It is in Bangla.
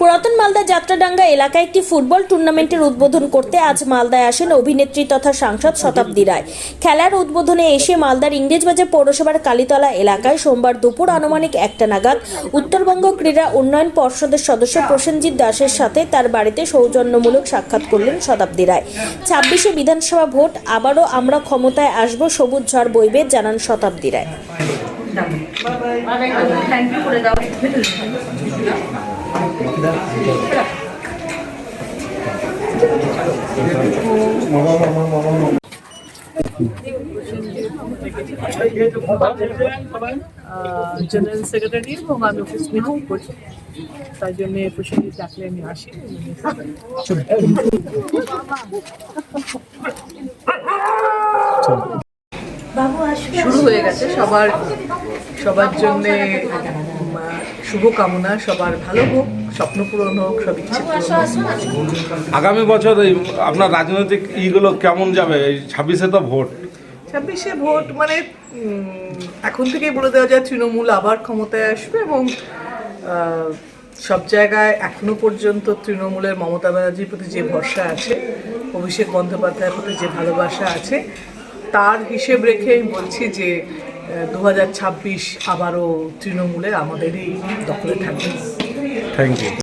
পুরাতন মালদা যাত্রাডাঙ্গা এলাকায় একটি ফুটবল টুর্নামেন্টের উদ্বোধন করতে আজ মালদায় আসেন অভিনেত্রী তথা সাংসদ শতাব্দী রায়। খেলার উদ্বোধনে এসে মালদার ইংরেজবাজার পৌরসভার কালীতলা এলাকায় সোমবার দুপুর আনুমানিক 1টা নাগাদ উত্তরবঙ্গ ক্রীড়া উন্নয়ন পর্ষদের সদস্য প্রসেনজিৎ দাসের সাথে তার বাড়িতে সৌজন্যমূলক সাক্ষাৎ করলেন শতাব্দী রায়। 26শে বিধানসভা ভোট, আবারও আমরা ক্ষমতায় আসব, সবুজ ঝড় বইবে, জানান শতাব্দী রায়। জেনারেল সেক্রেটারি এবং আমি অফিস মিটিং করছি, তাই জন্য প্রসেনজিৎ ডাকলে আমি আসি। শুরু হয়ে গেছে, সবার জন্য শুভকামনা, সবার ভালো হোক, স্বপ্ন পূরণ হোক, সব ইচ্ছে পূরণ হোক। আগামী বছর এই আপনার রাজনৈতিক ইগুলো কেমন যাবে? এই 26শে তো ভোট। 26শে ভোট মানে এখন থেকেই বলে দেওয়া যায় তৃণমূল আবার ক্ষমতায় আসবে এবং সব জায়গায় এখনো পর্যন্ত তৃণমূলের মমতা ব্যানার্জির প্রতি যে ভরসা আছে, অভিষেক বন্দ্যোপাধ্যায়ের প্রতি যে ভালোবাসা আছে, তার হিসেব রেখে আমি বলছি যে 2026 আবারও তৃণমূলের আমাদেরই দখলে থাকবে। Thank you.